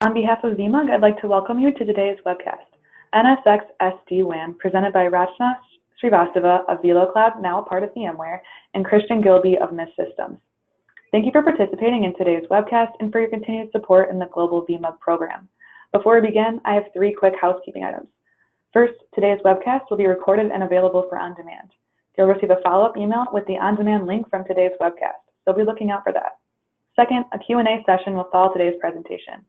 On behalf of VMUG, I'd like to welcome you to today's webcast, NSX SD-WAN, presented by Rachna Srivastava of VeloCloud, now a part of VMware, and Christian Gilby of Mist Systems. Thank you for participating in today's webcast and for your continued support in the global VMUG program. Before we begin, I have 3 quick housekeeping items. First, today's webcast will be recorded and available for on-demand. You'll receive a follow-up email with the on-demand link from today's webcast, so be looking out for that. Second, a Q&A session will follow today's presentation.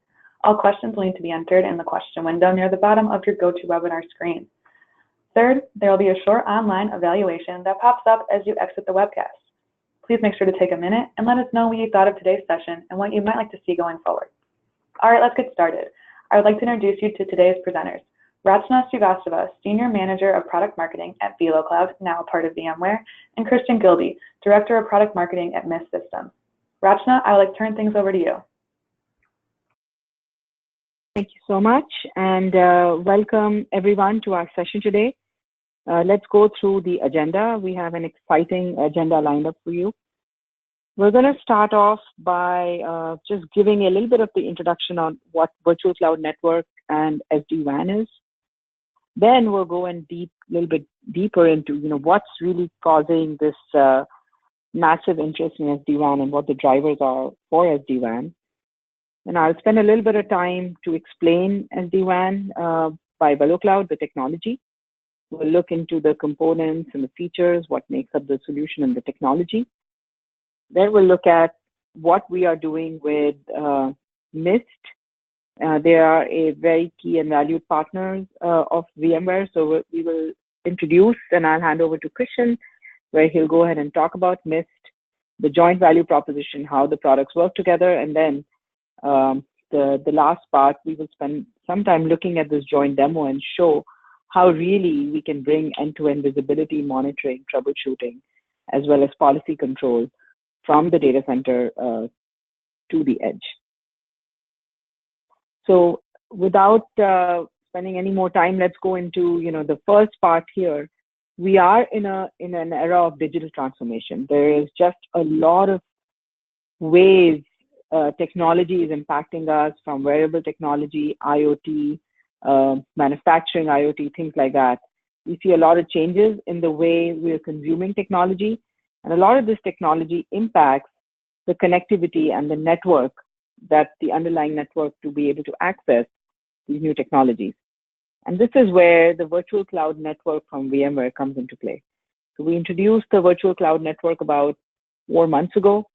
All questions will need to be entered in the question window near the bottom of your GoToWebinar screen. Third, there will be a short online evaluation that pops up as you exit the webcast. Please make sure to take a minute and let us know what you thought of today's session and what you might like to see going forward. All right, let's get started. I would like to introduce you to today's presenters. Rachna Srivastava, Senior Manager of Product Marketing at VeloCloud, now a part of VMware, and Christian Gilby, Director of Product Marketing at Mist Systems. Rachna, I would like to turn things over to you. Thank you so much, and welcome everyone to our session today. Let's go through the agenda. We have an exciting agenda lined up for you. We're going to start off by just giving a little bit of the introduction on what Virtual Cloud Network and SD-WAN is. Then we'll go in a little bit deeper into what's really causing this massive interest in SD-WAN and what the drivers are for SD-WAN. And I'll spend a little bit of time to explain SD-WAN by VeloCloud, the technology. We'll look into the components and the features, what makes up the solution and the technology. Then we'll look at what we are doing with Mist. They are a very key and valued partner of VMware. So we will introduce, and I'll hand over to Christian, where he'll go ahead and talk about Mist, the joint value proposition, how the products work together, and then the last part, we will spend some time looking at this joint demo and show how really we can bring end-to-end visibility, monitoring, troubleshooting, as well as policy control from the data center to the edge. So without spending any more time, let's go into the first part here. We are in an era of digital transformation. There is just a lot of ways technology is impacting us, from wearable technology, IoT, manufacturing IoT, things like that. We see a lot of changes in the way we're consuming technology, and a lot of this technology impacts the connectivity and the network, that's the underlying network to be able to access these new technologies. And this is where the Virtual Cloud Network from VMware comes into play. So we introduced the Virtual Cloud Network about 4 months ago.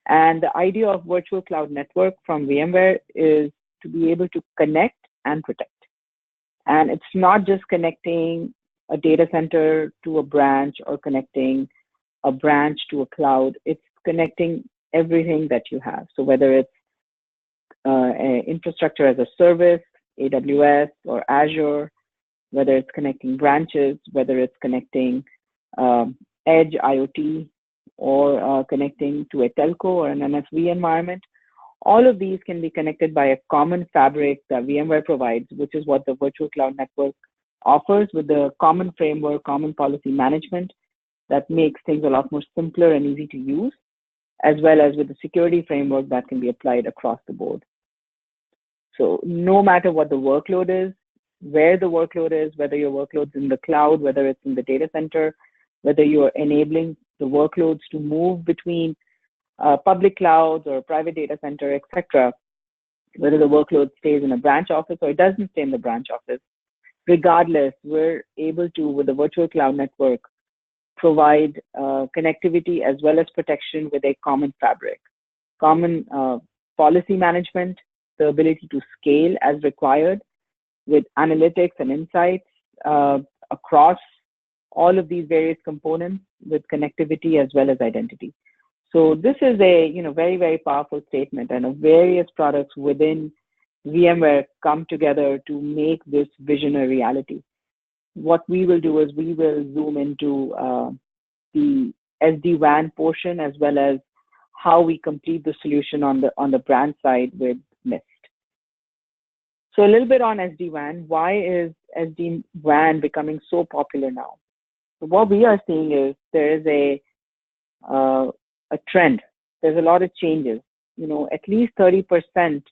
And the idea of Virtual Cloud Network from VMware is to be able to connect and protect. And it's not just connecting a data center to a branch or connecting a branch to a cloud. It's connecting everything that you have. So whether it's infrastructure as a service, AWS or Azure, whether it's connecting branches, whether it's connecting edge IoT, or connecting to a telco or an NFV environment. All of these can be connected by a common fabric that VMware provides, which is what the Virtual Cloud Network offers, with the common framework, common policy management that makes things a lot more simpler and easy to use, as well as with the security framework that can be applied across the board. So no matter what the workload is, where the workload is, whether your workload's in the cloud, whether it's in the data center, whether you're enabling the workloads to move between public clouds or private data center, etc., whether the workload stays in a branch office or it doesn't stay in the branch office, regardless, we're able to, with the Virtual Cloud Network, provide connectivity as well as protection with a common fabric, common policy management, the ability to scale as required with analytics and insights across all of these various components, with connectivity as well as identity. So this is a very, very powerful statement, and various products within VMware come together to make this vision a reality. What we will do is we will zoom into the SD-WAN portion, as well as how we complete the solution on the brand side with Mist. So a little bit on SD-WAN. Why is SD-WAN becoming so popular now? So what we are seeing is there is a trend. There's a lot of changes. At least 30%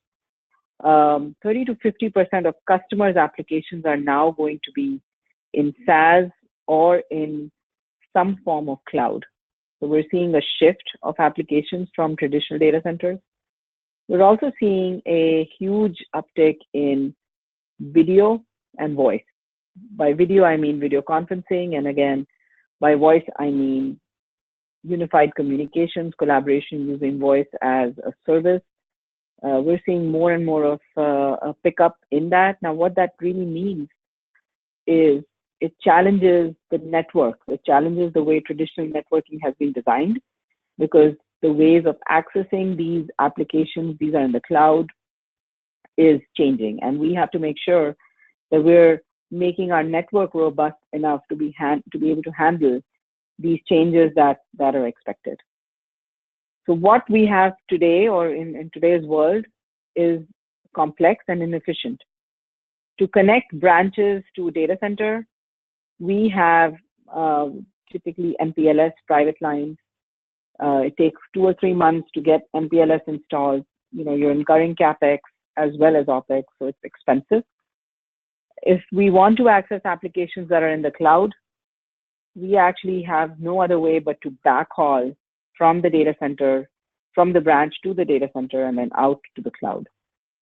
30 to 50% of customers' applications are now going to be in SaaS or in some form of cloud. So we're seeing a shift of applications from traditional data centers. We're also seeing a huge uptick in video and voice. By video, I mean video conferencing. And again, by voice, I mean unified communications, collaboration using voice as a service. We're seeing more and more of a pickup in that. Now, what that really means is it challenges the network. It challenges the way traditional networking has been designed, because the ways of accessing these applications, these are in the cloud, is changing. And we have to make sure that we're making our network robust enough to be able to handle these changes that are expected. So what we have today, or in today's world, is complex and inefficient. To connect branches to a data center, we have typically MPLS private lines. It takes 2 or 3 months to get MPLS installed. You're incurring CapEx as well as OpEx, so it's expensive. If we want to access applications that are in the cloud, we actually have no other way but to backhaul from the data center, from the branch to the data center, and then out to the cloud.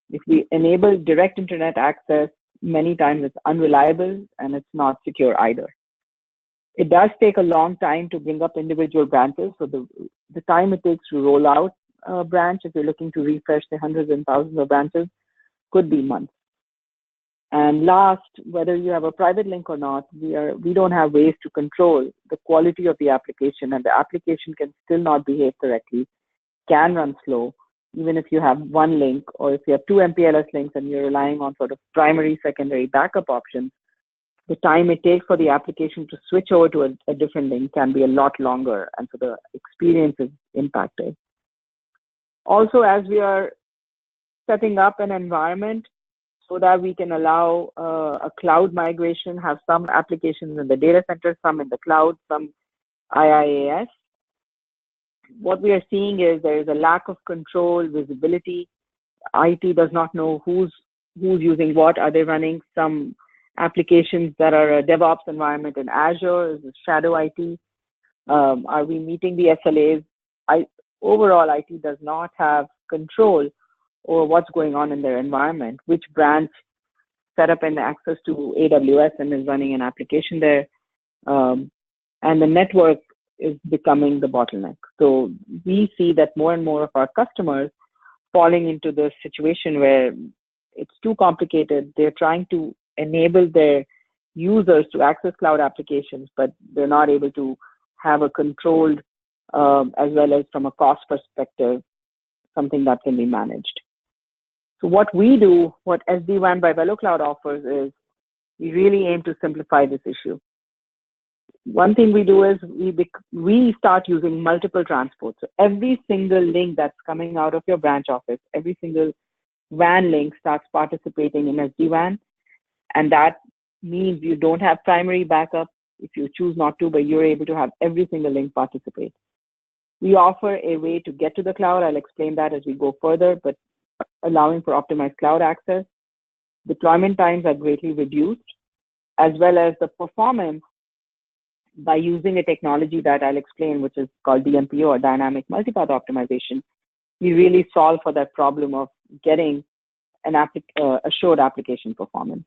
If we enable direct internet access, many times it's unreliable and it's not secure either. It does take a long time to bring up individual branches. So the time it takes to roll out a branch, if you're looking to refresh the hundreds and thousands of branches, could be months. And last, whether you have a private link or not, we don't have ways to control the quality of the application, and the application can still not behave correctly, can run slow, even if you have one link, or if you have 2 MPLS links and you're relying on sort of primary, secondary backup options. The time it takes for the application to switch over to a different link can be a lot longer, and so the experience is impacted. Also, as we are setting up an environment so that we can allow a cloud migration, have some applications in the data center, some in the cloud, some IaaS, what we are seeing is there is a lack of control, visibility. IT does not know who's using what. Are they running some applications that are a DevOps environment in Azure? Is it shadow IT? Are we meeting the SLAs? Overall, IT does not have control over what's going on in their environment, which branch set up an access to AWS and is running an application there. And the network is becoming the bottleneck. So we see that more and more of our customers falling into the situation where it's too complicated. They're trying to enable their users to access cloud applications, but they're not able to have a controlled, as well as from a cost perspective, something that can be managed. So what we do, what SD-WAN by VeloCloud offers, is we really aim to simplify this issue. One thing we do is we start using multiple transports. So every single link that's coming out of your branch office, every single WAN link starts participating in SD-WAN. And that means you don't have primary backup if you choose not to, but you're able to have every single link participate. We offer a way to get to the cloud. I'll explain that as we go further, but allowing for optimized cloud access. Deployment times are greatly reduced, as well as the performance by using a technology that I'll explain, which is called DMPO, or dynamic multipath optimization. We really solve for that problem of getting an assured application performance.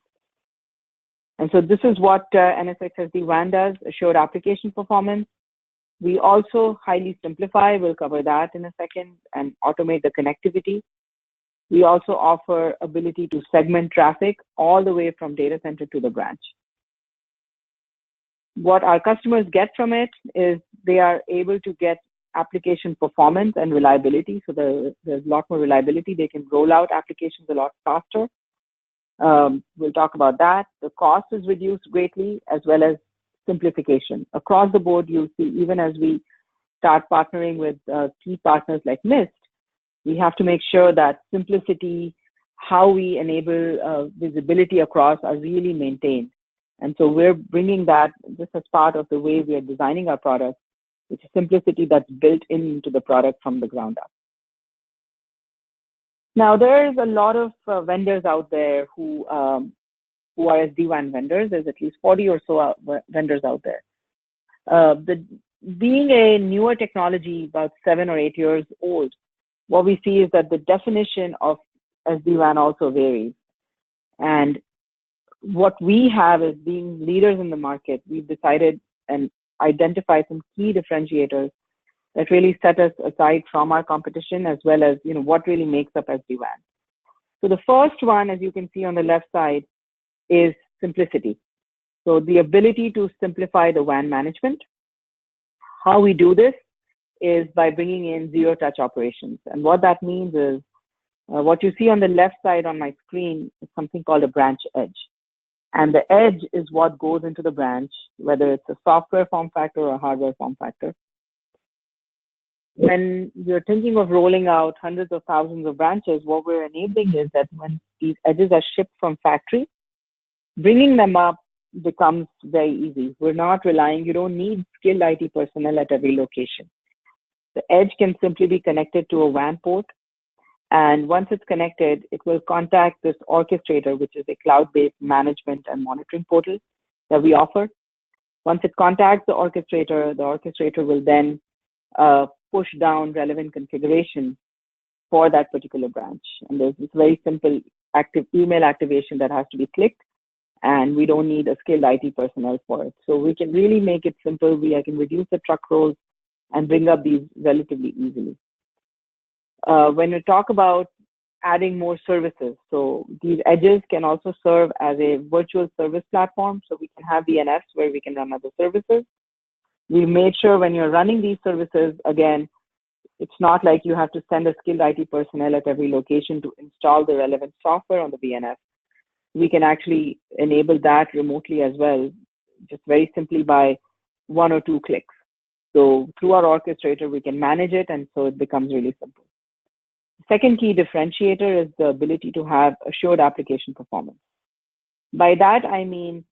And so this is what NSX SD-WAN does, assured application performance. We also highly simplify, we'll cover that in a second, and automate the connectivity. We also offer ability to segment traffic all the way from data center to the branch. What our customers get from it is they are able to get application performance and reliability. So there's a lot more reliability. They can roll out applications a lot faster. We'll talk about that. The cost is reduced greatly, as well as simplification. Across the board, you'll see, even as we start partnering with key partners like Mist, we have to make sure that simplicity, how we enable visibility across, are really maintained. And so we're bringing that just as part of the way we are designing our product, which is simplicity that's built into the product from the ground up. Now, there's a lot of vendors out there who are SD-WAN vendors. There's at least 40 or so vendors out there. Being a newer technology, about 7 or 8 years old, what we see is that the definition of SD-WAN also varies. And what we have is, being leaders in the market, we've decided and identified some key differentiators that really set us aside from our competition, as well as what really makes up SD-WAN. So the first one, as you can see on the left side, is simplicity. So the ability to simplify the WAN management. How we do this is by bringing in zero-touch operations. And what that means is, what you see on the left side on my screen is something called a branch edge. And the edge is what goes into the branch, whether it's a software form factor or a hardware form factor. When you're thinking of rolling out hundreds of thousands of branches, what we're enabling is that when these edges are shipped from factory, bringing them up becomes very easy. We're not relying, you don't need skilled IT personnel at every location. The edge can simply be connected to a WAN port. And once it's connected, it will contact this orchestrator, which is a cloud-based management and monitoring portal that we offer. Once it contacts the orchestrator will then push down relevant configuration for that particular branch. And there's this very simple email activation that has to be clicked, and we don't need a skilled IT personnel for it. So we can really make it simple. I can reduce the truck rolls and bring up these relatively easily. When we talk about adding more services, so these edges can also serve as a virtual service platform. So we can have VNFs where we can run other services. We made sure when you're running these services, again, it's not like you have to send a skilled IT personnel at every location to install the relevant software on the VNF. We can actually enable that remotely as well, just very simply by 1 or 2 clicks. So through our orchestrator, we can manage it, and so it becomes really simple. Second key differentiator is the ability to have assured application performance. By that, I mean,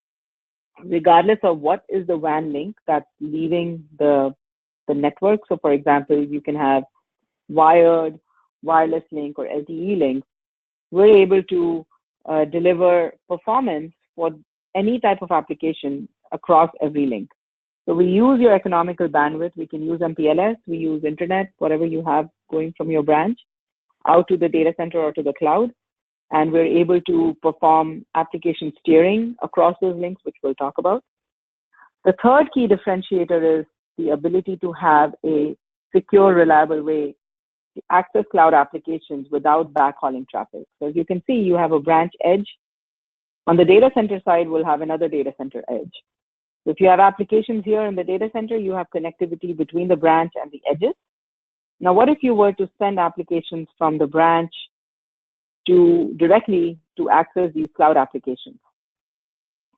regardless of what is the WAN link that's leaving the network. So for example, you can have wired, wireless link, or LTE links. We're able to deliver performance for any type of application across every link. So we use your economical bandwidth. We can use MPLS, we use internet, whatever you have going from your branch out to the data center or to the cloud. And we're able to perform application steering across those links, which we'll talk about. The third key differentiator is the ability to have a secure, reliable way to access cloud applications without backhauling traffic. So as you can see, you have a branch edge. On the data center side, we'll have another data center edge. So if you have applications here in the data center, you have connectivity between the branch and the edges. Now, what if you were to send applications from the branch directly to access these cloud applications?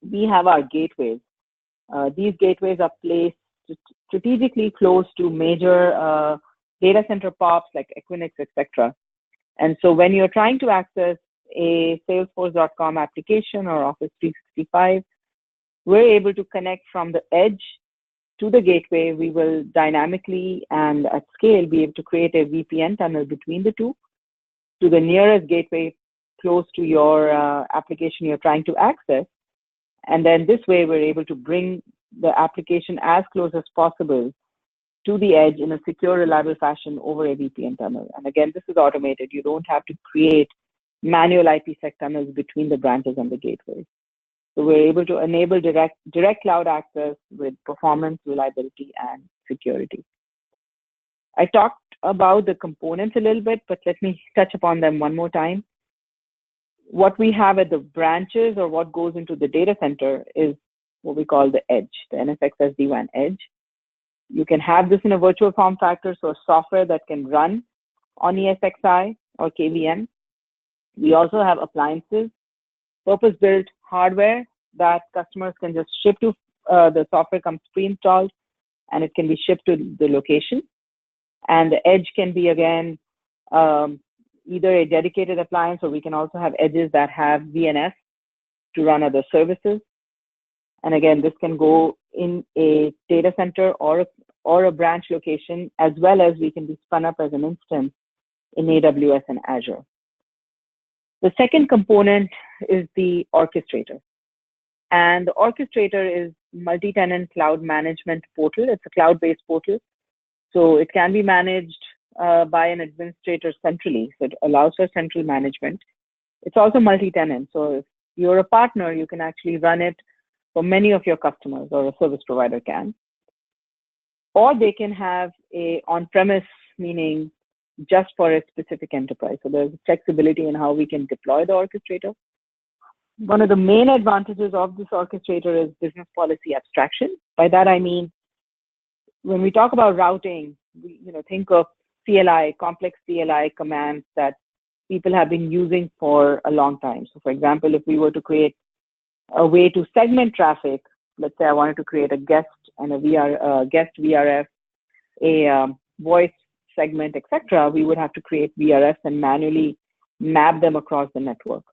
We have our gateways. These gateways are placed strategically close to major data center POPs like Equinix, etc. And so when you're trying to access a Salesforce.com application or Office 365, we're able to connect from the edge to the gateway. We will dynamically and at scale be able to create a VPN tunnel between the two to the nearest gateway close to your application you're trying to access. And then this way, we're able to bring the application as close as possible to the edge in a secure, reliable fashion over a VPN tunnel. And again, this is automated. You don't have to create manual IPsec tunnels between the branches and the gateways. So we're able to enable direct cloud access with performance, reliability, and security. I talked about the components a little bit, but let me touch upon them one more time. What we have at the branches, or what goes into the data center, is what we call the edge, the NSX SD-WAN edge. You can have this in a virtual form factor, so software that can run on ESXi or KVM. We also have appliances, purpose-built hardware that customers can just ship to. The software comes pre-installed, and it can be shipped to the location. And the edge can be, again, either a dedicated appliance, or we can also have edges that have VNF to run other services. And again, this can go in a data center or a branch location, as well as we can be spun up as an instance in AWS and Azure. The second component is the orchestrator. And the orchestrator is multi-tenant cloud management portal. It's a cloud-based portal. So it can be managed by an administrator centrally. So it allows for central management. It's also multi-tenant. So if you're a partner, you can actually run it for many of your customers, or a service provider can. Or they can have a on-premise, meaning just for a specific enterprise. So there's flexibility in how we can deploy the orchestrator. One of the main advantages of this orchestrator is business policy abstraction. By that, I mean, when we talk about routing, we think of CLI, complex CLI commands that people have been using for a long time. So for example, if we were to create a way to segment traffic, let's say I wanted to create a guest and a guest VRF, a voice segment, etc., we would have to create VRFs and manually map them across the network.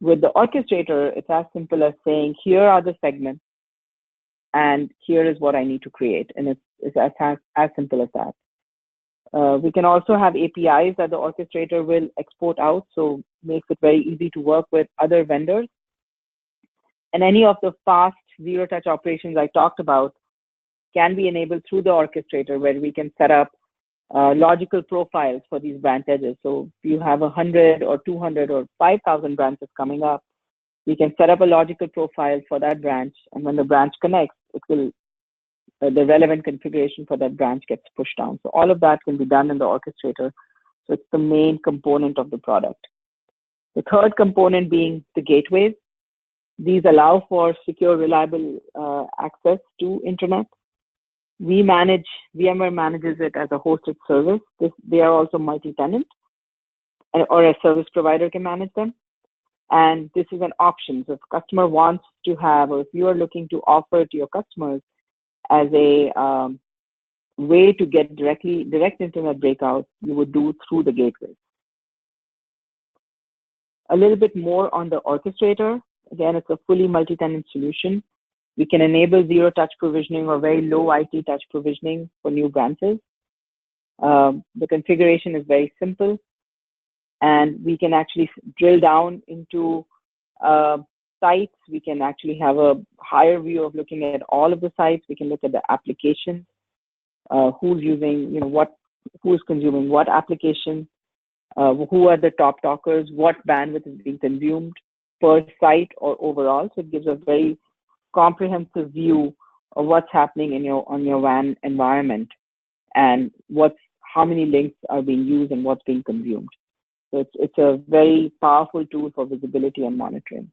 With the orchestrator, it's as simple as saying, here are the segments, and here is what I need to create. And it's as simple as that. We can also have APIs that the orchestrator will export out, so makes it very easy to work with other vendors. And any of the fast zero-touch operations I talked about can be enabled through the orchestrator, where we can set up logical profiles for these branch edges. So if you have 100 or 200 or 5,000 branches coming up, we can set up a logical profile for that branch. And when the branch connects, it will the relevant configuration for that branch gets pushed down. So all of that can be done in the orchestrator. So it's the main component of the product. The third component being the gateways. These allow for secure, reliable access to internet. VMware manages it as a hosted service. They are also multi-tenant, or a service provider can manage them. And this is an option. So if a customer wants to have, or if you are looking to offer to your customers as a way to get direct internet breakout, you would do through the gateway. A little bit more on the orchestrator. Again, it's a fully multi-tenant solution. We can enable zero-touch provisioning or very low IT touch provisioning for new branches. The configuration is very simple, and we can actually drill down into sites. We can actually have a higher view of looking at all of the sites. We can look at the applications, who's using, who's consuming what application, who are the top talkers, what bandwidth is being consumed per site or overall. So it gives a very comprehensive view of what's happening on your WAN environment, and how many links are being used and what's being consumed. So it's a very powerful tool for visibility and monitoring.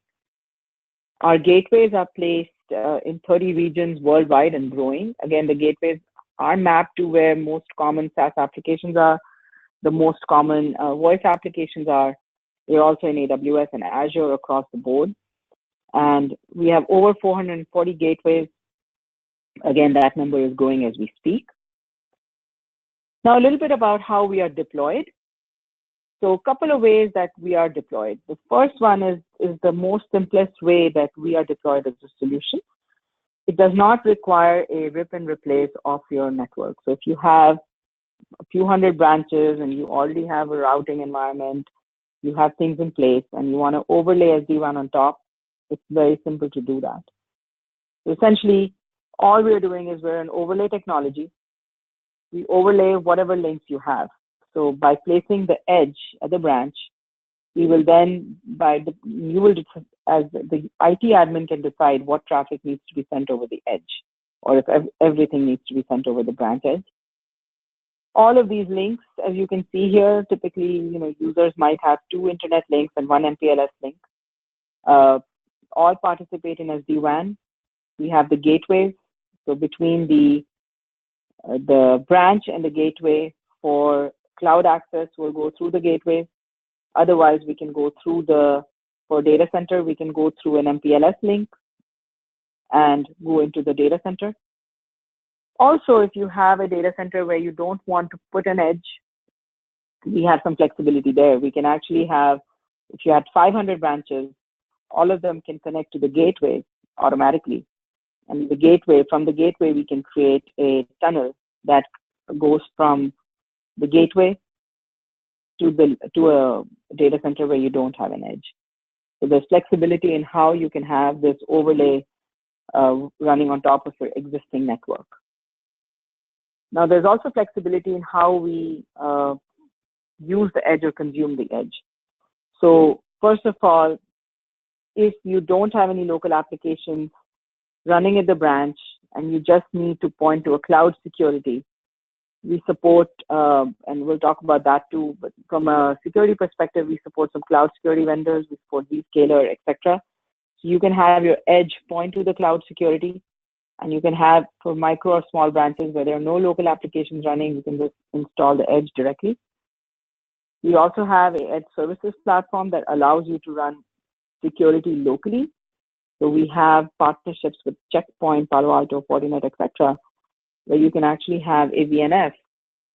Our gateways are placed in 30 regions worldwide and growing. Again, the gateways are mapped to where most common SaaS applications are, the most common voice applications are. We're also in AWS and Azure across the board. And we have over 440 gateways. Again, that number is growing as we speak. Now, a little bit about how we are deployed. So a couple of ways that we are deployed. The first one is the most simplest way that we are deployed as a solution. It does not require a rip and replace of your network. So if you have a few hundred branches and you already have a routing environment, you have things in place, and you want to overlay SD-WAN on top, it's very simple to do that. So essentially, all we're doing is we're an overlay technology. We overlay whatever links you have. So by placing the edge at the branch, we will then, as the IT admin can decide what traffic needs to be sent over the edge, or if everything needs to be sent over the branch edge. All of these links, as you can see here, typically, users might have 2 internet links and 1 MPLS link. All participate in SD-WAN. We have the gateways. So between the branch and the gateway for cloud access, we'll go through the gateway. Otherwise, we can go through for data center, we can go through an MPLS link and go into the data center. Also, if you have a data center where you don't want to put an edge, we have some flexibility there. We can actually have, if you had 500 branches, all of them can connect to the gateway automatically. And from the gateway, we can create a tunnel that goes from the gateway to a data center where you don't have an edge. So there's flexibility in how you can have this overlay running on top of your existing network. Now, there's also flexibility in how we use the edge or consume the edge. So first of all, if you don't have any local applications running at the branch and you just need to point to a cloud security, we support, and we'll talk about that too, but from a security perspective, we support some cloud security vendors, we support Zscaler, etc. So you can have your edge point to the cloud security, and you can have, for micro or small branches where there are no local applications running, you can just install the edge directly. We also have an edge services platform that allows you to run security locally. So we have partnerships with Checkpoint, Palo Alto, Fortinet, etc., where you can actually have a VNF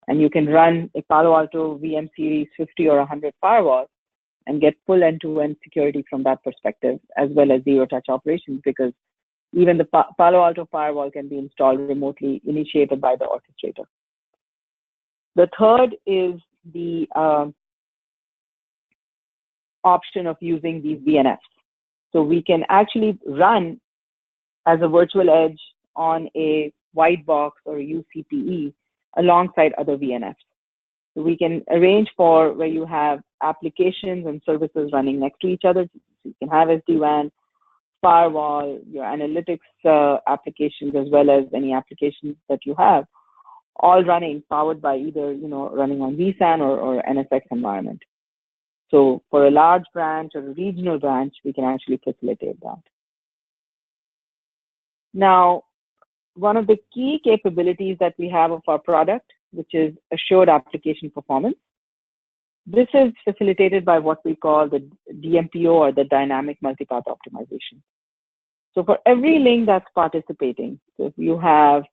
and you can run a Palo Alto VM series 50 or 100 firewalls and get full end-to-end security from that perspective, as well as zero-touch operations, because even the Palo Alto firewall can be installed remotely, initiated by the orchestrator. The third is the option of using these VNFs. So we can actually run as a virtual edge on a white box or a UCPE alongside other VNFs. So we can arrange for where you have applications and services running next to each other. So you can have SD-WAN, firewall, your analytics applications, as well as any applications that you have, all running, powered by either, running on vSAN or NSX environment. So for a large branch or a regional branch, we can actually facilitate that. Now, one of the key capabilities that we have of our product, which is assured application performance, this is facilitated by what we call the DMPO, or the dynamic multipath optimization. So for every link that's participating, so if you have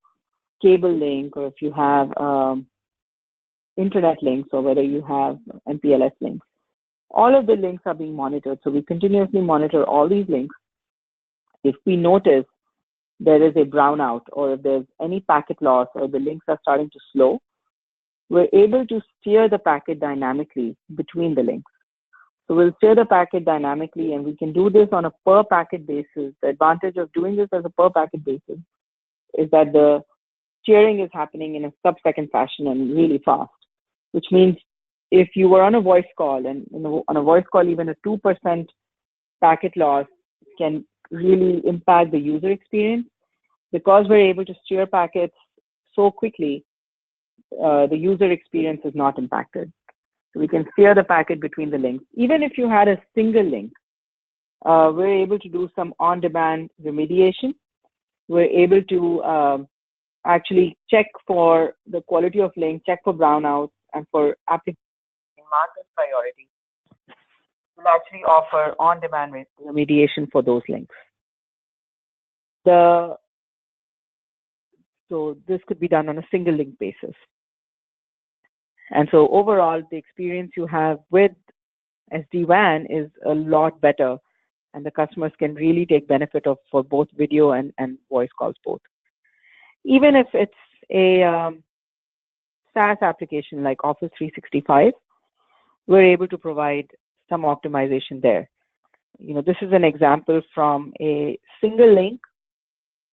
cable link, or if you have internet links, or whether you have MPLS links, all of the links are being monitored. So we continuously monitor all these links. If we notice there is a brownout, or if there's any packet loss, or the links are starting to slow, we're able to steer the packet dynamically between the links. So we'll steer the packet dynamically, and we can do this on a per packet basis. The advantage of doing this as a per packet basis is that the steering is happening in a sub-second fashion and really fast, which means if you were on a voice call, and on a voice call, even a 2% packet loss can really impact the user experience. Because we're able to steer packets so quickly, the user experience is not impacted. So we can steer the packet between the links. Even if you had a single link, we're able to do some on-demand remediation. We're able to actually check for the quality of link, check for brownouts, and for application market priority. We'll actually offer on-demand remediation for those links. So this could be done on a single link basis. And so overall, the experience you have with SD-WAN is a lot better, and the customers can really take benefit of for both video and voice calls both. Even if it's a SaaS application like Office 365, we're able to provide some optimization there. This is an example from a single link,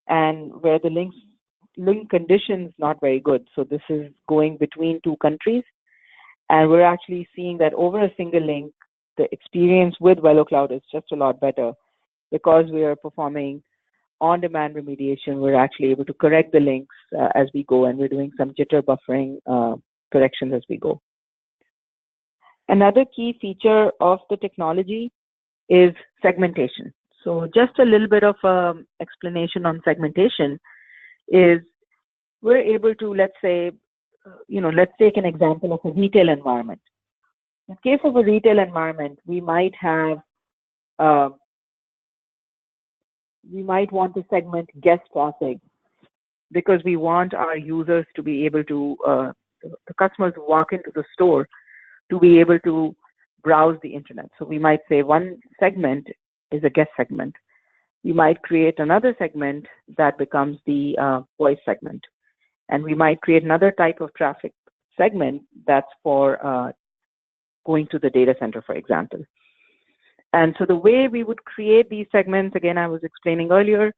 and where the link condition is not very good. So this is going between two countries, and we're actually seeing that over a single link, the experience with VeloCloud is just a lot better. Because we are performing on-demand remediation, we're actually able to correct the links as we go, and we're doing some jitter buffering corrections as we go. Another key feature of the technology is segmentation. So just a little bit of explanation on segmentation is we're able to, let's say, let's take an example of a retail environment. In case of a retail environment, we might have, we might want to segment guest traffic because we want our users to be able to, the customers who walk into the store to be able to browse the internet. So we might say one segment is a guest segment. We might create another segment that becomes the voice segment. And we might create another type of traffic segment that's for going to the data center, for example. And so the way we would create these segments, again, I was explaining earlier,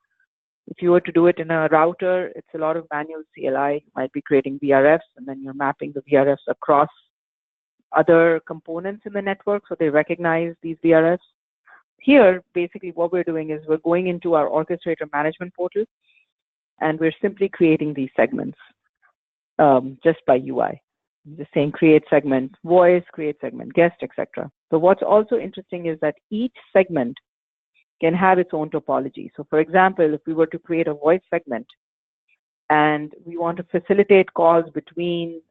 if you were to do it in a router, it's a lot of manual CLI. You might be creating VRFs, and then you're mapping the VRFs across other components in the network, so they recognize these VRFs. Here, basically what we're doing is we're going into our orchestrator management portal, and we're simply creating these segments just by UI. Just saying create segment voice, create segment guest, etc. So what's also interesting is that each segment can have its own topology. So for example, if we were to create a voice segment and we want to facilitate calls between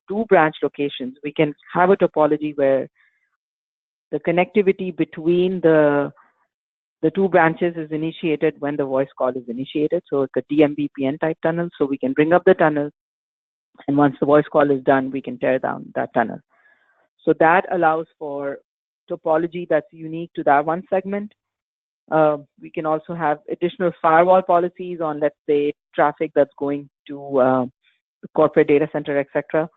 two branch locations, we can have a topology where the connectivity between the two branches is initiated when the voice call is initiated. So it's a DMBPN type tunnel. So we can bring up the tunnel, and once the voice call is done, we can tear down that tunnel. So that allows for topology that's unique to that one segment. We can also have additional firewall policies on, let's say, traffic that's going to the corporate data center, etc.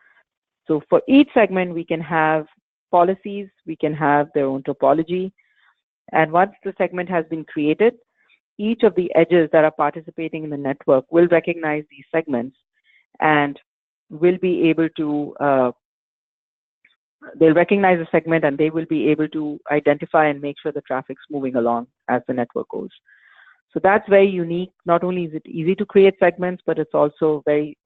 So for each segment, we can have policies, we can have their own topology. And once the segment has been created, each of the edges that are participating in the network will recognize these segments and will be able to, they'll recognize the segment and they will be able to identify and make sure the traffic's moving along as the network goes. So that's very unique. Not only is it easy to create segments, but it's also very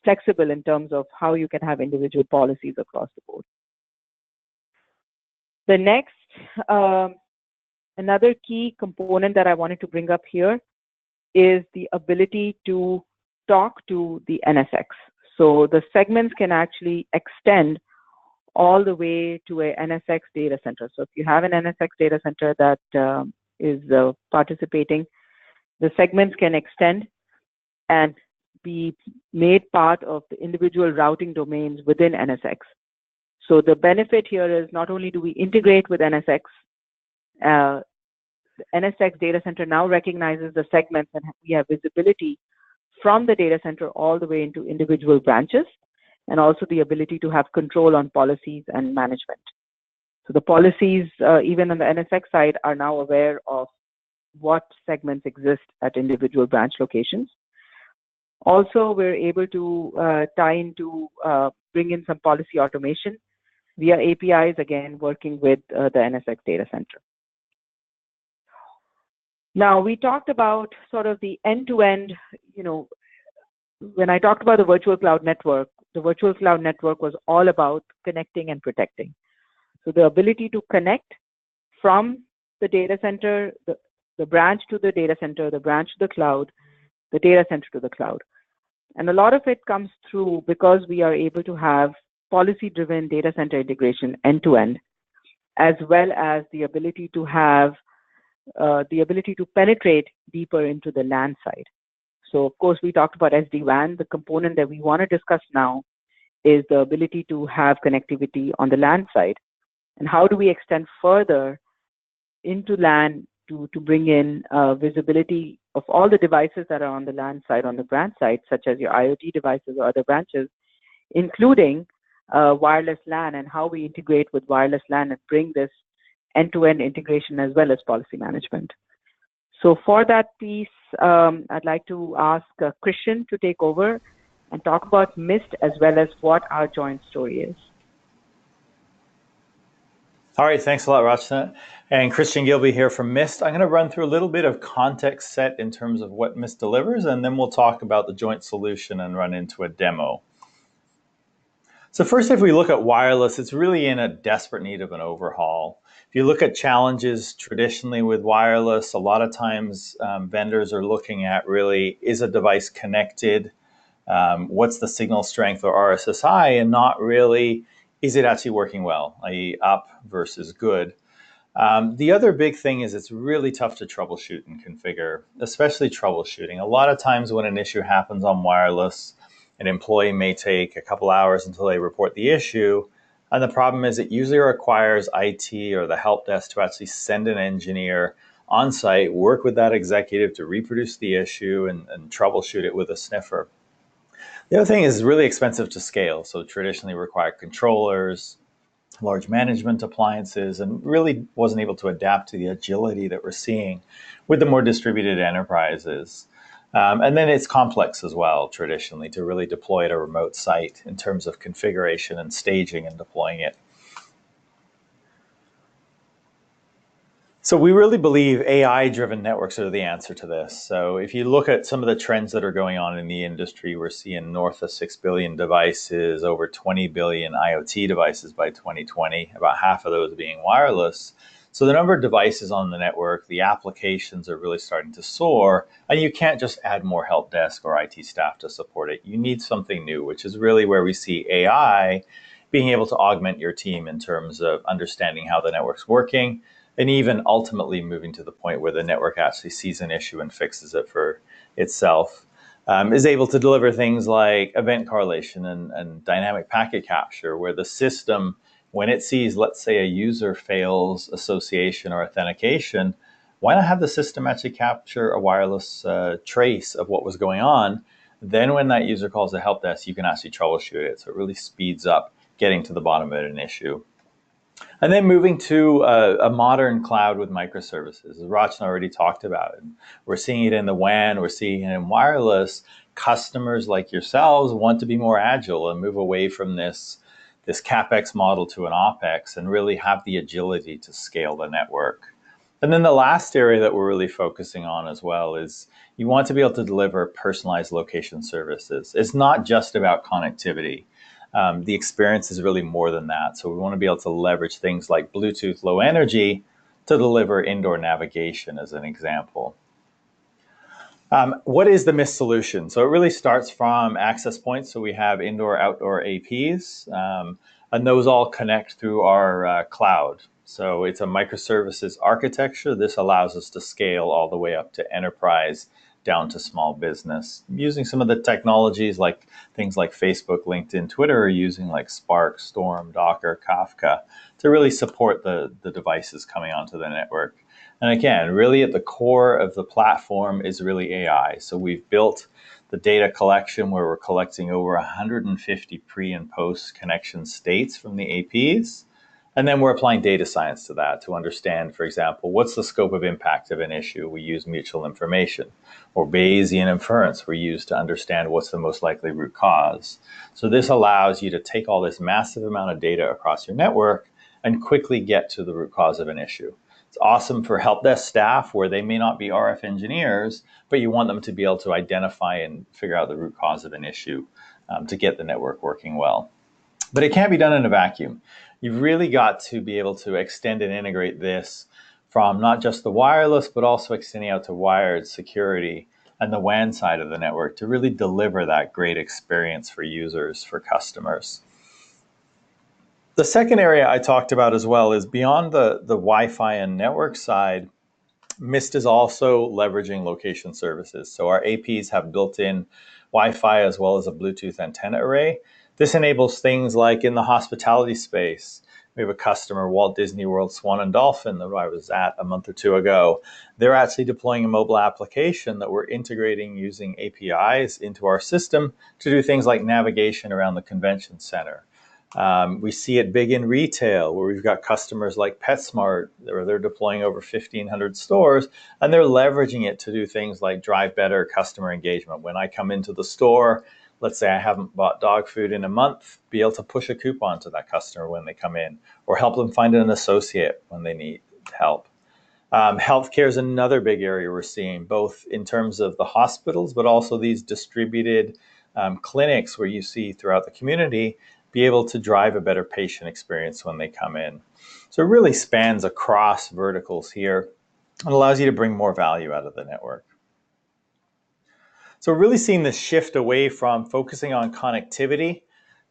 flexible in terms of how you can have individual policies across the board. The next, another key component that I wanted to bring up here is the ability to talk to the NSX. So the segments can actually extend all the way to a NSX data center. So if you have an NSX data center that is participating, the segments can extend and be made part of the individual routing domains within NSX. So the benefit here is not only do we integrate with NSX, the NSX data center now recognizes the segments and we have visibility from the data center all the way into individual branches, and also the ability to have control on policies and management. So the policies, even on the NSX side, are now aware of what segments exist at individual branch locations. Also, we're able to tie into, bring in some policy automation via APIs, again, working with the NSX data center. Now, we talked about sort of the end-to-end, when I talked about the virtual cloud network, the virtual cloud network was all about connecting and protecting. So the ability to connect from the data center, the branch to the data center, the branch to the cloud, the data center to the cloud. And a lot of it comes through because we are able to have policy-driven data center integration end-to-end, as well as the ability to have the ability to penetrate deeper into the LAN side. So of course, we talked about SD-WAN. The component that we want to discuss now is the ability to have connectivity on the LAN side. And how do we extend further into LAN to bring in visibility of all the devices that are on the LAN side, on the branch side, such as your IoT devices or other branches, including wireless LAN, and how we integrate with wireless LAN and bring this end-to-end integration as well as policy management. So for that piece, I'd like to ask Christian to take over and talk about Mist as well as what our joint story is. All right, thanks a lot, Rachna. And Christian Gilby here from Mist. I'm going to run through a little bit of context set in terms of what Mist delivers, and then we'll talk about the joint solution and run into a demo. So first, if we look at wireless, it's really in a desperate need of an overhaul. If you look at challenges traditionally with wireless, a lot of times vendors are looking at really, is a device connected? What's the signal strength or RSSI? And not really, is it actually working well, i.e. up versus good? The other big thing is it's really tough to troubleshoot and configure, especially troubleshooting. A lot of times when an issue happens on wireless, an employee may take a couple hours until they report the issue. And the problem is it usually requires IT or the help desk to actually send an engineer on site, work with that executive to reproduce the issue and troubleshoot it with a sniffer. The other thing is really expensive to scale. So traditionally require controllers, large management appliances, and really wasn't able to adapt to the agility that we're seeing with the more distributed enterprises. And then it's complex as well, traditionally, to really deploy at a remote site in terms of configuration and staging and deploying it. So we really believe AI-driven networks are the answer to this. So if you look at some of the trends that are going on in the industry, we're seeing north of 6 billion devices, over 20 billion IoT devices by 2020, about half of those being wireless. So the number of devices on the network, the applications are really starting to soar, and you can't just add more help desk or IT staff to support it. You need something new, which is really where we see AI being able to augment your team in terms of understanding how the network's working, and even ultimately moving to the point where the network actually sees an issue and fixes it for itself, is able to deliver things like event correlation and dynamic packet capture, where the system, when it sees, let's say, a user fails association or authentication, why not have the system actually capture a wireless trace of what was going on? Then when that user calls the help desk, you can actually troubleshoot it. So it really speeds up getting to the bottom of an issue. And then moving to a modern cloud with microservices, as Rachna already talked about. And we're seeing it in the WAN, we're seeing it in wireless. Customers like yourselves want to be more agile and move away from this CapEx model to an OpEx and really have the agility to scale the network. And then the last area that we're really focusing on as well is you want to be able to deliver personalized location services. It's not just about connectivity. The experience is really more than that. So we want to be able to leverage things like Bluetooth Low Energy to deliver indoor navigation as an example. What is the Mist solution? So it really starts from access points. So we have indoor, outdoor APs, and those all connect through our cloud. So it's a microservices architecture. This allows us to scale all the way up to enterprise down to small business, using some of the technologies like things like Facebook, LinkedIn, Twitter are using, like Spark, Storm, Docker, Kafka, to really support the devices coming onto the network. And again, really at the core of the platform is really AI. So we've built the data collection where we're collecting over 150 pre and post connection states from the APs. And then we're applying data science to that to understand, for example, what's the scope of impact of an issue? We use mutual information, or Bayesian inference we use to understand what's the most likely root cause. So this allows you to take all this massive amount of data across your network and quickly get to the root cause of an issue. It's awesome for help desk staff where they may not be RF engineers, but you want them to be able to identify and figure out the root cause of an issue to get the network working well. But it can't be done in a vacuum. You've really got to be able to extend and integrate this from not just the wireless, but also extending out to wired security and the WAN side of the network to really deliver that great experience for users, for customers. The second area I talked about as well is beyond the Wi-Fi and network side, Mist is also leveraging location services. So our APs have built-in Wi-Fi as well as a Bluetooth antenna array. This enables things like in the hospitality space. We have a customer, Walt Disney World Swan and Dolphin, that I was at a month or two ago. They're actually deploying a mobile application that we're integrating using APIs into our system to do things like navigation around the convention center. We see it big in retail, where we've got customers like PetSmart, where they're deploying over 1,500 stores, and they're leveraging it to do things like drive better customer engagement. When I come into the store, let's say I haven't bought dog food in a month, be able to push a coupon to that customer when they come in, or help them find an associate when they need help. Healthcare is another big area we're seeing, both in terms of the hospitals, but also these distributed clinics where you see throughout the community be able to drive a better patient experience when they come in. So it really spans across verticals here and allows you to bring more value out of the network. So we're really seeing this shift away from focusing on connectivity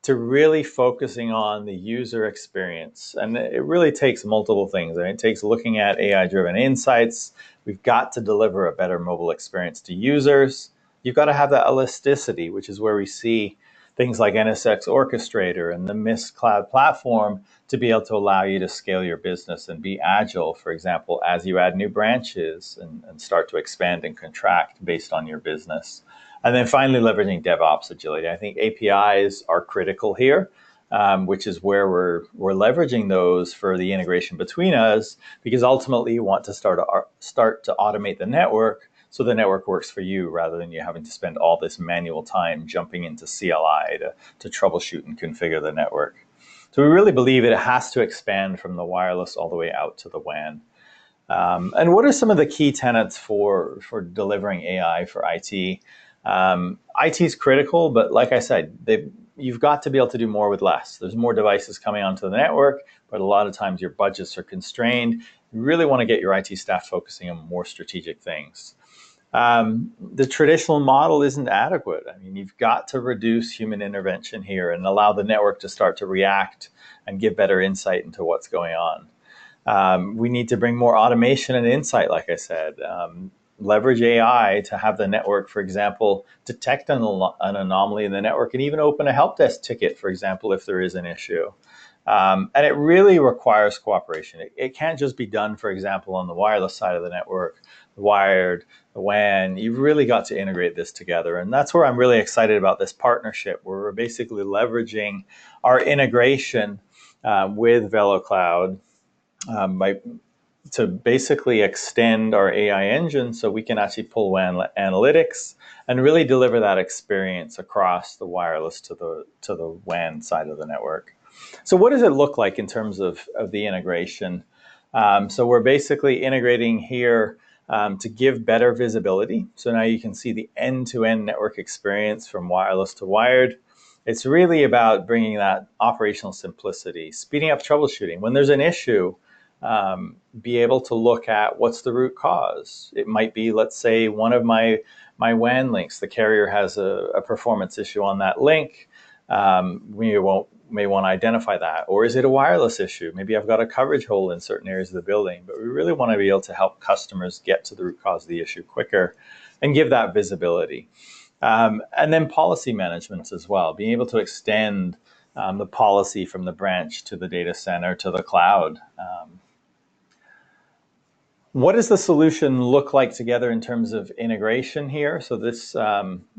to really focusing on the user experience. And it really takes multiple things. And it takes looking at AI-driven insights. We've got to deliver a better mobile experience to users. You've got to have that elasticity, which is where we see things like NSX Orchestrator and the Mist Cloud platform to be able to allow you to scale your business and be agile, for example, as you add new branches and start to expand and contract based on your business. And then finally, leveraging DevOps agility. I think APIs are critical here. which is where we're leveraging those for the integration between us, because ultimately you want to start to automate the network so the network works for you rather than you having to spend all this manual time jumping into CLI to troubleshoot and configure the network. So we really believe it has to expand from the wireless all the way out to the WAN. And what are some of the key tenets for delivering AI for IT? IT is critical, but like I said, you've got to be able to do more with less. There's more devices coming onto the network, but a lot of times your budgets are constrained. You really want to get your IT staff focusing on more strategic things. The traditional model isn't adequate. I mean, you've got to reduce human intervention here and allow the network to start to react and give better insight into what's going on. We need to bring more automation and insight, like I said. Leverage AI to have the network, for example, detect an anomaly in the network and even open a help desk ticket, for example, if there is an issue. And it really requires cooperation. It can't just be done, for example, on the wireless side of the network, the wired, the WAN. You've really got to integrate this together. And that's where I'm really excited about this partnership, where we're basically leveraging our integration with VeloCloud to basically extend our AI engine so we can actually pull WAN analytics and really deliver that experience across the wireless to the WAN side of the network. So what does it look like in terms of the integration? So we're basically integrating here to give better visibility. So now you can see the end-to-end network experience from wireless to wired. It's really about bringing that operational simplicity, speeding up troubleshooting. When there's an issue, be able to look at what's the root cause. It might be, let's say, one of my WAN links. The carrier has a performance issue on that link. We may want to identify that. Or is it a wireless issue? Maybe I've got a coverage hole in certain areas of the building, but we really want to be able to help customers get to the root cause of the issue quicker and give that visibility. And then policy management as well, being able to extend the policy from the branch to the data center to the cloud. What does the solution look like together in terms of integration here? So this,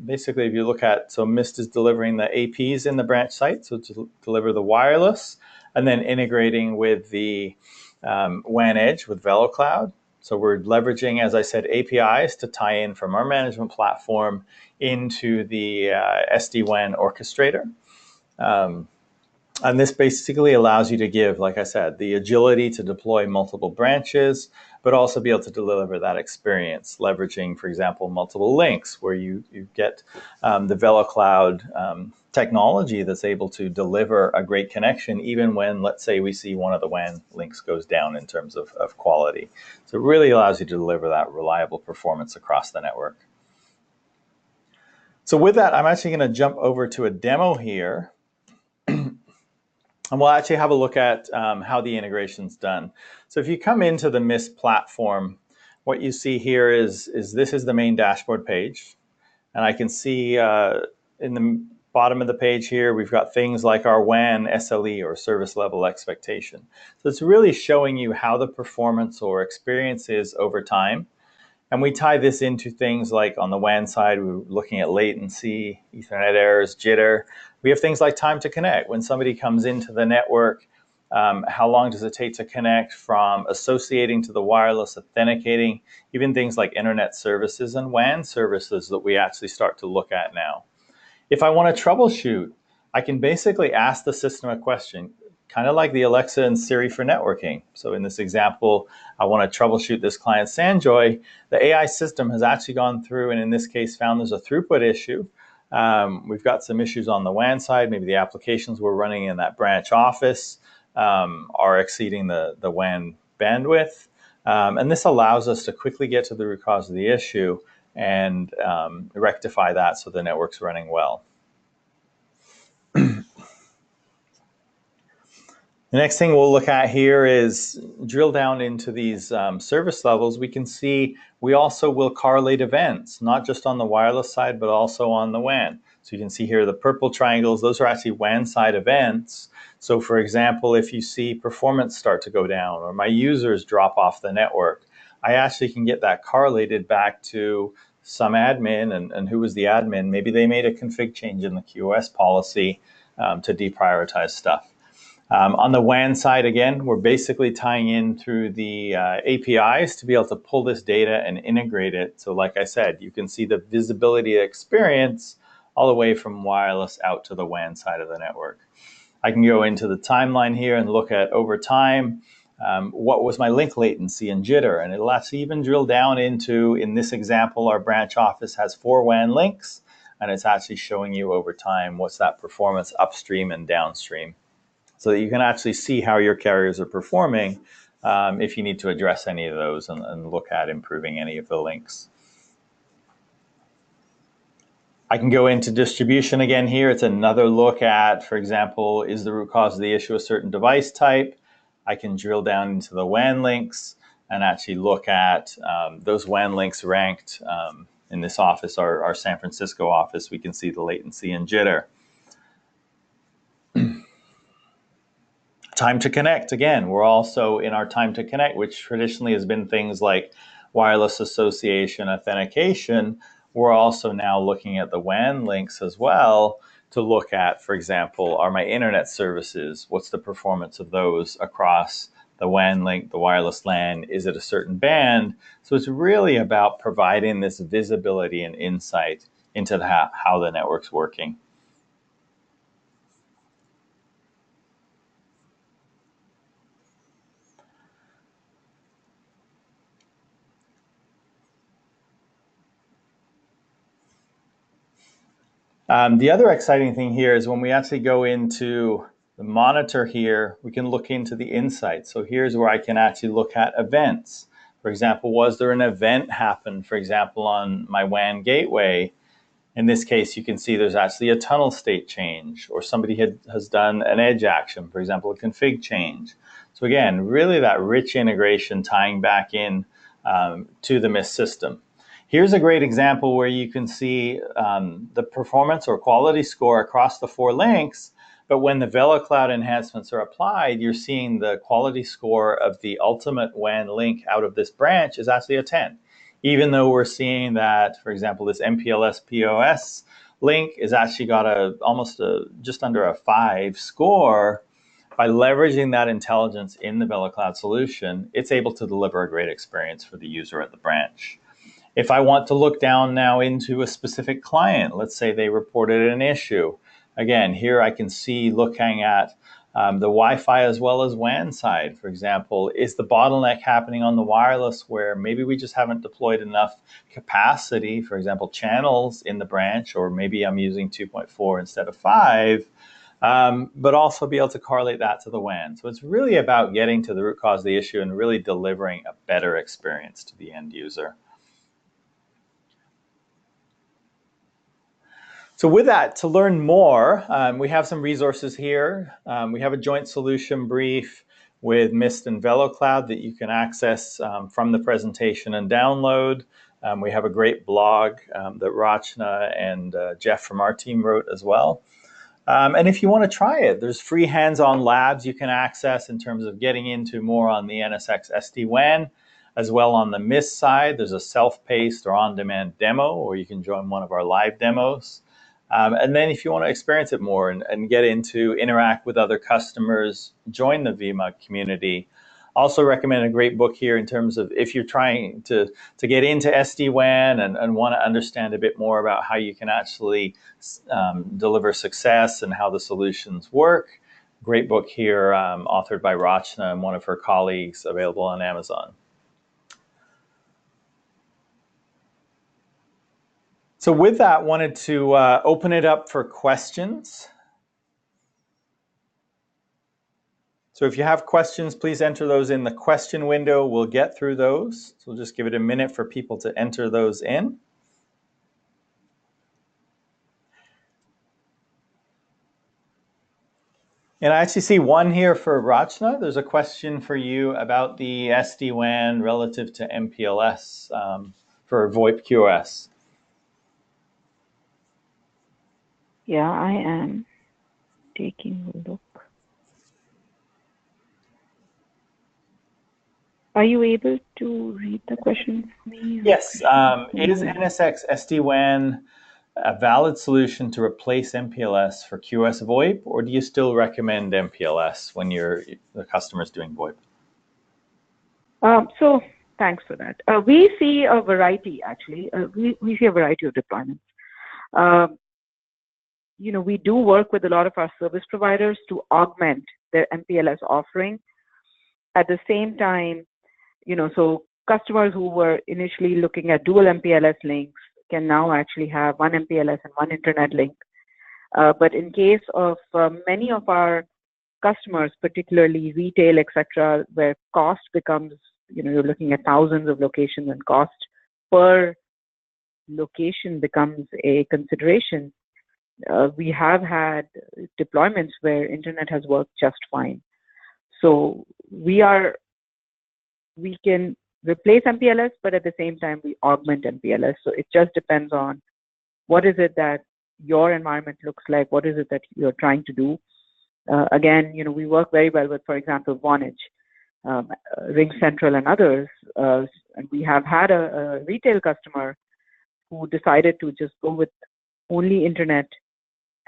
basically, if you look at, so Mist is delivering the APs in the branch site, so to deliver the wireless, and then integrating with the WAN edge with VeloCloud. So we're leveraging, as I said, APIs to tie in from our management platform into the SD-WAN orchestrator. And this basically allows you to give, like I said, the agility to deploy multiple branches, but also be able to deliver that experience, leveraging, for example, multiple links, where you get the VeloCloud technology that's able to deliver a great connection, even when, let's say, we see one of the WAN links goes down in terms of quality. So it really allows you to deliver that reliable performance across the network. So with that, I'm actually going to jump over to a demo here. And we'll actually have a look at how the integration's done. So if you come into the Mist platform, what you see here is this is the main dashboard page. And I can see in the bottom of the page here, we've got things like our WAN SLE, or service level expectation. So it's really showing you how the performance or experience is over time. And we tie this into things like on the WAN side, we're looking at latency, Ethernet errors, jitter. We have things like time to connect. When somebody comes into the network, how long does it take to connect from associating to the wireless, authenticating, even things like internet services and WAN services that we actually start to look at now. If I want to troubleshoot, I can basically ask the system a question, kind of like the Alexa and Siri for networking. So in this example, I want to troubleshoot this client Sanjoy. The AI system has actually gone through and in this case found there's a throughput issue. We've got some issues on the WAN side. Maybe the applications we're running in that branch office are exceeding the WAN bandwidth. And this allows us to quickly get to the root cause of the issue and rectify that so the network's running well. The next thing we'll look at here is drill down into these service levels. We can see we also will correlate events, not just on the wireless side, but also on the WAN. So you can see here the purple triangles, those are actually WAN side events. So for example, if you see performance start to go down or my users drop off the network, I actually can get that correlated back to some admin and who was the admin. Maybe they made a config change in the QoS policy to deprioritize stuff. On the WAN side, again, we're basically tying in through the APIs to be able to pull this data and integrate it. So like I said, you can see the visibility experience all the way from wireless out to the WAN side of the network. I can go into the timeline here and look at over time, what was my link latency and jitter. And it'll actually even drill down into, in this example, our branch office has 4 WAN links, and it's actually showing you over time what's that performance upstream and downstream, so that you can actually see how your carriers are performing if you need to address any of those and look at improving any of the links. I can go into distribution again here. It's another look at, for example, is the root cause of the issue a certain device type? I can drill down into the WAN links and actually look at those WAN links ranked. In this office, our San Francisco office, we can see the latency and jitter. Time to connect, again, we're also in our time to connect, which traditionally has been things like wireless association, authentication. We're also now looking at the WAN links as well to look at, for example, are my internet services, what's the performance of those across the WAN link, the wireless LAN, is it a certain band? So it's really about providing this visibility and insight into how the network's working. The other exciting thing here is when we actually go into the monitor here, we can look into the insights. So here's where I can actually look at events. For example, was there an event happen, for example, on my WAN gateway? In this case, you can see there's actually a tunnel state change, or somebody has done an edge action, for example, a config change. So again, really that rich integration tying back in to the Mist system. Here's a great example where you can see the performance or quality score across the 4 links, but when the VeloCloud enhancements are applied, you're seeing the quality score of the ultimate WAN link out of this branch is actually a 10. Even though we're seeing that, for example, this MPLS POS link is actually got just under a 5 score. By leveraging that intelligence in the VeloCloud solution, it's able to deliver a great experience for the user at the branch. If I want to look down now into a specific client, let's say they reported an issue. Again, here I can see looking at the Wi-Fi as well as WAN side. For example, is the bottleneck happening on the wireless where maybe we just haven't deployed enough capacity, for example, channels in the branch, or maybe I'm using 2.4 instead of 5, but also be able to correlate that to the WAN. So it's really about getting to the root cause of the issue and really delivering a better experience to the end user. So with that, to learn more, we have some resources here. We have a joint solution brief with Mist and VeloCloud that you can access from the presentation and download. We have a great blog that Rachna and Jeff from our team wrote as well. And if you want to try it, there's free hands-on labs you can access in terms of getting into more on the NSX SD-WAN. As well, on the Mist side, there's a self-paced or on-demand demo, or you can join one of our live demos. And then if you want to experience it more and get into interact with other customers, join the VMUG community. Also recommend a great book here in terms of if you're trying to get into SD-WAN and want to understand a bit more about how you can actually deliver success and how the solutions work. Great book here, authored by Rachna and one of her colleagues, available on Amazon. So with that, wanted to open it up for questions. So if you have questions, please enter those in the question window. We'll get through those. So we'll just give it a minute for people to enter those in. And I actually see one here for Rachna. There's a question for you about the SD-WAN relative to MPLS for VoIP QoS. Yeah, I am taking a look. Are you able to read the question for me? Yes. Is NSX SD-WAN a valid solution to replace MPLS for QoS VoIP, or do you still recommend MPLS when the customer's doing VoIP? So thanks for that. We see a variety, actually. We see a variety of deployments. We do work with a lot of our service providers to augment their MPLS offering. At the same time, so customers who were initially looking at dual MPLS links can now actually have one MPLS and one internet link. But in case of many of our customers, particularly retail, etc., where cost becomes, you're looking at thousands of locations and cost per location becomes a consideration. We have had deployments where internet has worked just fine. So we can replace MPLS, but at the same time, we augment MPLS. So it just depends on what is it that your environment looks like, what is it that you're trying to do. Again, we work very well with, for example, Vonage, RingCentral, and others. And we have had a retail customer who decided to just go with only internet,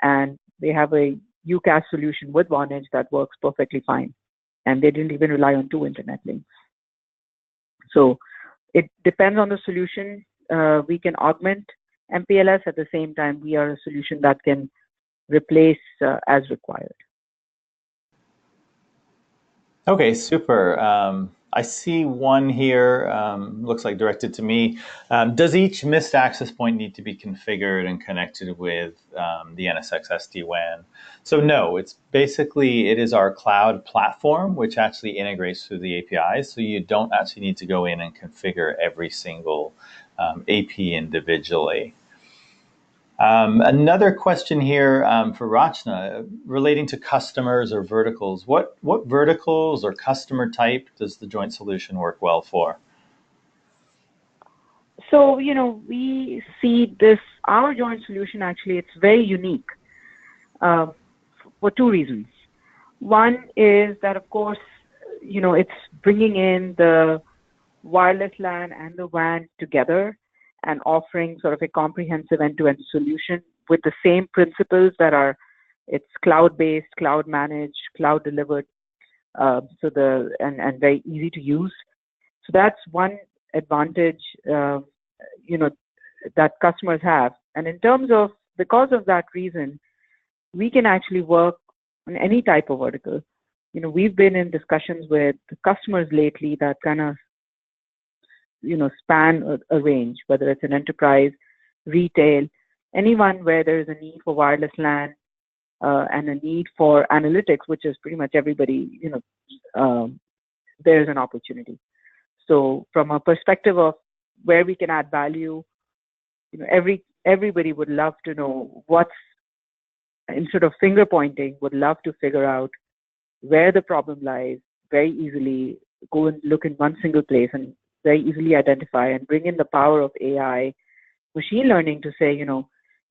and they have a UCaaS solution with Vonage that works perfectly fine. And they didn't even rely on two internet links. So it depends on the solution. We can augment MPLS. At the same time, we are a solution that can replace as required. Okay, super. I see one here, looks like directed to me. Does each Mist access point need to be configured and connected with the NSX SD-WAN? So no, it is our cloud platform, which actually integrates through the APIs. So you don't actually need to go in and configure every single AP individually. Another question here for Rachna relating to customers or verticals. What verticals or customer type does the joint solution work well for? So, we see our joint solution actually, it's very unique for two reasons. One is that, of course, it's bringing in the wireless LAN and the WAN together and offering sort of a comprehensive end-to-end solution with the same principles that it's cloud-based, cloud-managed, cloud-delivered, and very easy to use. So that's one advantage, that customers have. And in terms of, because of that reason, we can actually work on any type of vertical. We've been in discussions with the customers lately that kind of span a range, whether it's an enterprise, retail, anyone where there is a need for wireless LAN and a need for analytics, which is pretty much everybody, there's an opportunity. So from a perspective of where we can add value, everybody would love to know instead of finger pointing, would love to figure out where the problem lies very easily, go and look in one single place and very easily identify and bring in the power of AI, machine learning to say,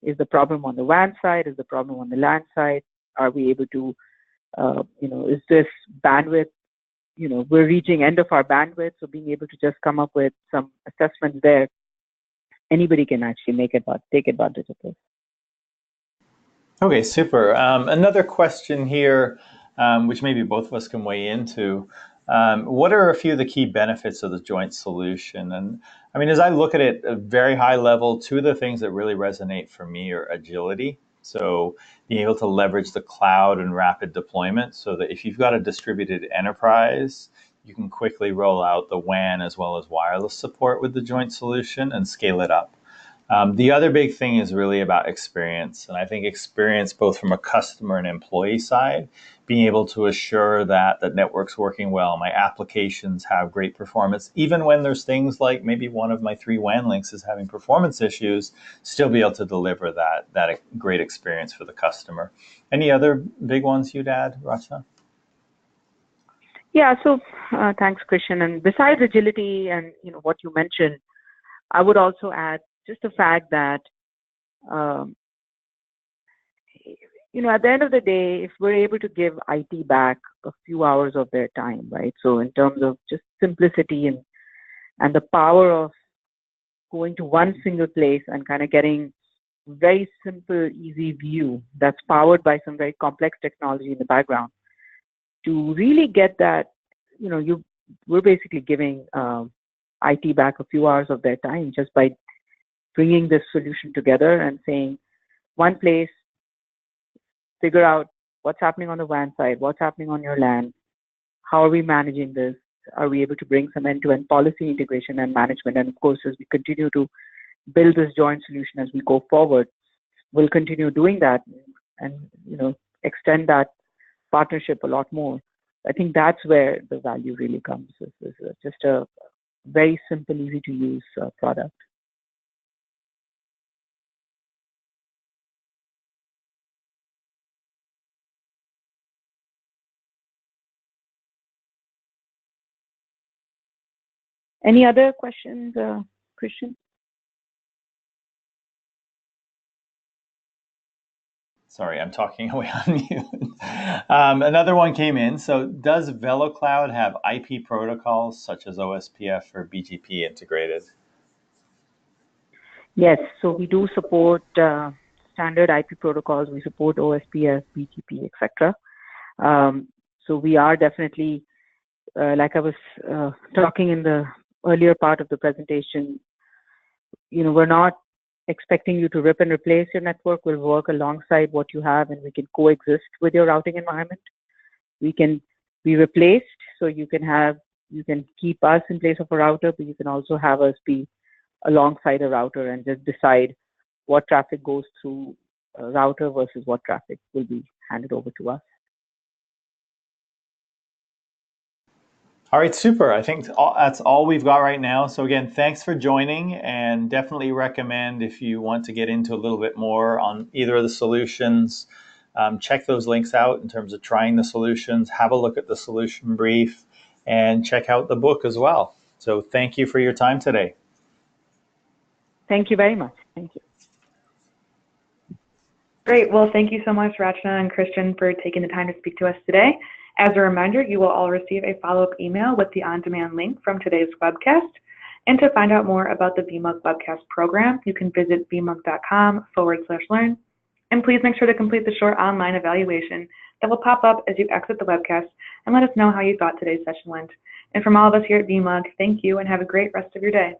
is the problem on the WAN side? Is the problem on the LAN side? Are we able to, is this bandwidth, we're reaching end of our bandwidth, so being able to just come up with some assessments there, anybody can actually take advantage of this. Okay, super. Another question here, which maybe both of us can weigh into. What are a few of the key benefits of the joint solution? And I mean, as I look at it at a very high level, two of the things that really resonate for me are agility. So being able to leverage the cloud and rapid deployment so that if you've got a distributed enterprise, you can quickly roll out the WAN as well as wireless support with the joint solution and scale it up. The other big thing is really about experience. And I think experience both from a customer and employee side, being able to assure that the network's working well, my applications have great performance, even when there's things like maybe one of my 3 WAN links is having performance issues, still be able to deliver that great experience for the customer. Any other big ones you'd add, Rachna? Yeah, so thanks, Christian. And besides agility and what you mentioned, I would also add just the fact that, at the end of the day, if we're able to give IT back a few hours of their time, right? So in terms of just simplicity and the power of going to one single place and kind of getting very simple, easy view that's powered by some very complex technology in the background to really get that, we're basically giving IT back a few hours of their time just by bringing this solution together and saying, one place, figure out what's happening on the WAN side, what's happening on your LAN, how are we managing this? Are we able to bring some end-to-end policy integration and management? And of course, as we continue to build this joint solution as we go forward, we'll continue doing that and extend that partnership a lot more. I think that's where the value really comes. It's just a very simple, easy to use product. Any other questions, Christian? Sorry, I'm talking away on mute. Another one came in. So does VeloCloud have IP protocols such as OSPF or BGP integrated? Yes, so we do support standard IP protocols. We support OSPF, BGP, etc. So we are definitely, like I was talking in the earlier part of the presentation, we're not expecting you to rip and replace your network. We'll work alongside what you have, and we can coexist with your routing environment. We can be replaced, so you can keep us in place of a router, but you can also have us be alongside a router and just decide what traffic goes through a router versus what traffic will be handed over to us. All right, super. I think that's all we've got right now. So again, thanks for joining, and definitely recommend if you want to get into a little bit more on either of the solutions, check those links out in terms of trying the solutions, have a look at the solution brief, and check out the book as well. So thank you for your time today. Thank you very much. Thank you. Great. Well, thank you so much, Rachna and Christian, for taking the time to speak to us today. As a reminder, you will all receive a follow-up email with the on-demand link from today's webcast. And to find out more about the VMUG Webcast program, you can visit vmug.com/learn. And please make sure to complete the short online evaluation that will pop up as you exit the webcast and let us know how you thought today's session went. And from all of us here at VMUG, thank you and have a great rest of your day.